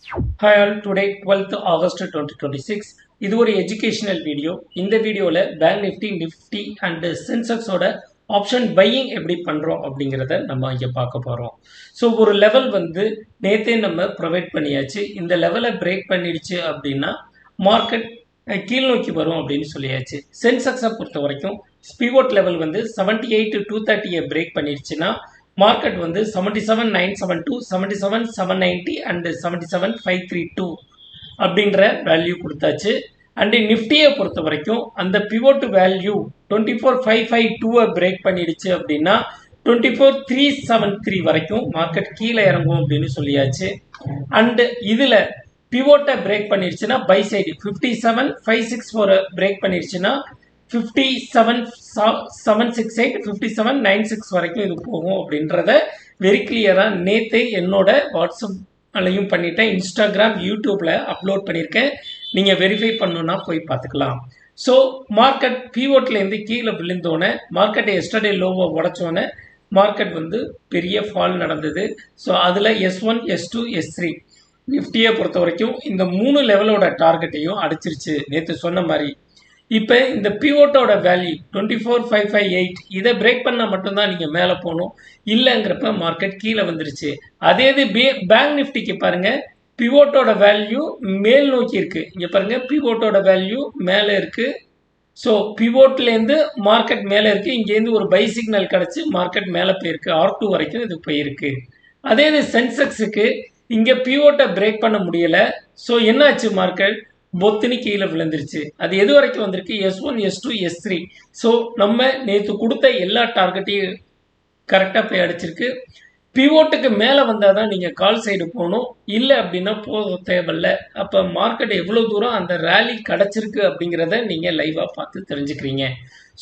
Hi all, today 12th August 2026. இது ஒரு educational video. இந்த வீடியோவில் பேங்க் நிஃப்டி அண்ட் சென்செக்ஸோட ஆப்ஷன் பையிங் எப்படி பண்ணுறோம் அப்படிங்கிறத நம்ம இங்கே பார்க்க போகிறோம். ஸோ ஒரு லெவல் நேற்றே நம்ம ப்ரொவைட் பண்ணியாச்சு. இந்த லெவலை பிரேக் பண்ணிடுச்சு அப்படின்னா மார்க்கெட் கீழ் நோக்கி வரும் அப்படின்னு சொல்லியாச்சு. சென்செக்ஸை பொறுத்த வரைக்கும் ஸ்பிவோட் லெவல் 78,230 பிரேக் பண்ணிடுச்சுன்னா மார்க்கெட் 77,972, 77,790 அண்ட் 77,532 அப்படின்ற வேல்யூ கொடுத்தாச்சு. அண்ட் நிஃப்டியை பொறுத்த வரைக்கும் அந்த பிவோட் வேல்யூ 24,552 பிரேக் பண்ணிடுச்சு அப்படின்னா 24,373 வரைக்கும் மார்க்கெட் கீழே இறங்கும் அப்படின்னு சொல்லியாச்சு. அண்ட் இதில் பிவோட்டை பிரேக் பண்ணிடுச்சுன்னா பை சைடு 57,564 பிரேக் பண்ணிடுச்சுன்னா 57,768, 57,996 வரைக்கும் இது போகும் அப்படின்றத வெரி கிளியராக நேற்று என்னோட வாட்ஸ்அப்லையும் பண்ணிட்டேன், இன்ஸ்டாகிராம், யூடியூப்ல அப்லோட் பண்ணியிருக்கேன். நீங்கள் வெரிஃபை பண்ணணுன்னா போய் பார்த்துக்கலாம். ஸோ மார்க்கெட் பிவோட்லேருந்து கீழே விழுந்தோன்னே மார்க்கெட்டை எஸ்டர்டே லோவை உடச்சோன்னே மார்க்கெட் பெரிய ஃபால் நடந்தது. ஸோ அதில் S1, S2, S3 நிஃப்டியை பொறுத்த வரைக்கும் இந்த 3 லெவலோட டார்கெட்டையும் அடிச்சிருச்சு நேற்று சொன்ன மாதிரி. இப்போ இந்த பிவோட்டோட வேல்யூ 24,558 இதை பிரேக் பண்ணால் மட்டும்தான் நீங்கள் மேலே போகணும், இல்லைங்கிறப்ப மார்க்கெட் கீழே வந்துருச்சு. அதே இது பேங்க் நிஃப்டிக்கு பாருங்கள், பிவோட்டோட வேல்யூ மேல் நோக்கி இருக்குது. இங்கே பாருங்கள், பிவோட்டோட வேல்யூ மேலே இருக்குது. ஸோ பிவோட்லேருந்து மார்க்கெட் மேலே இருக்குது. இங்கேருந்து ஒரு பை சிக்னல் கிடச்சி மார்க்கெட் மேலே போயிருக்கு, R2 வரைக்கும் இது போயிருக்கு. அதே இது சென்செக்ஸுக்கு இங்கே பிவோட்டை பிரேக் பண்ண முடியலை. ஸோ என்னாச்சு, மார்க்கெட் பொத்துனி கீழே விழுந்துருச்சு. அது எது வரைக்கும் வந்திருக்கு, S1, S2, S3. ஸோ நம்ம நேற்று கொடுத்த எல்லா டார்கெட்டையும் கரெக்டாக போய் அடிச்சிருக்கு. பிவோட்டுக்கு மேலே வந்தால் தான் நீங்கள் கால் சைடு போகணும், இல்லை அப்படின்னா போக தேவையில்ல. அப்போ மார்க்கெட் எவ்வளோ தூரம் அந்த ரேலி கிடச்சிருக்கு அப்படிங்கிறத நீங்கள் லைவாக பார்த்து தெரிஞ்சுக்கிறீங்க.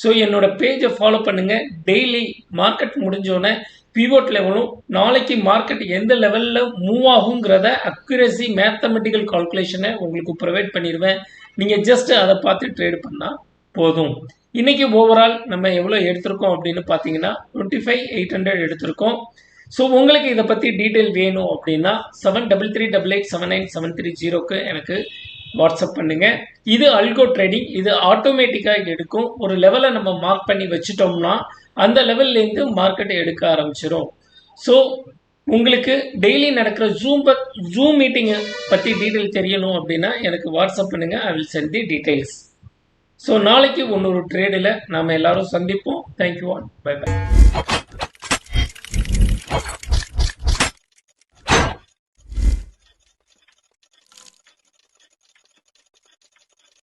ஸோ என்னோட பேஜை ஃபாலோ பண்ணுங்கள். டெய்லி மார்க்கெட் முடிஞ்சோடனே பிவோட் லெவலும் நாளைக்கு மார்க்கெட் எந்த லெவலில் மூவ் ஆகுங்கிறத அக்யூரசி மேத்தமெட்டிக்கல் கால்குலேஷனை உங்களுக்கு ப்ரொவைட் பண்ணிடுவேன். நீங்கள் ஜஸ்ட் அதை பார்த்து ட்ரேட் பண்ணால் போதும். இன்றைக்கி ஓவரால் நம்ம எவ்வளோ எடுத்திருக்கோம் அப்படின்னு பார்த்தீங்கன்னா 25,800 எடுத்திருக்கோம். ஸோ உங்களுக்கு இதை பற்றி டீட்டெயில் வேணும் அப்படின்னா 7338879730 எனக்கு வாட்ஸ்அப் பண்ணுங்கள். இது அல்கோ ட்ரேடிங், இது ஆட்டோமேட்டிக்காக எடுக்கும். ஒரு லெவலை நம்ம மார்க் பண்ணி வச்சுட்டோம்னா அந்த லெவல்லேருந்து மார்க்கெட்டை எடுக்க ஆரம்பிச்சிடும். ஸோ உங்களுக்கு டெய்லி நடக்கிற ஜூம் மீட்டிங்கை பற்றி டீட்டெயில் தெரியணும் அப்படின்னா எனக்கு வாட்ஸ்அப் பண்ணுங்கள், I will send the details. So நாளைக்கு இன்னொரு ட்ரேடில் நாம் எல்லாரும் சந்திப்போம். Thank you all, bye by.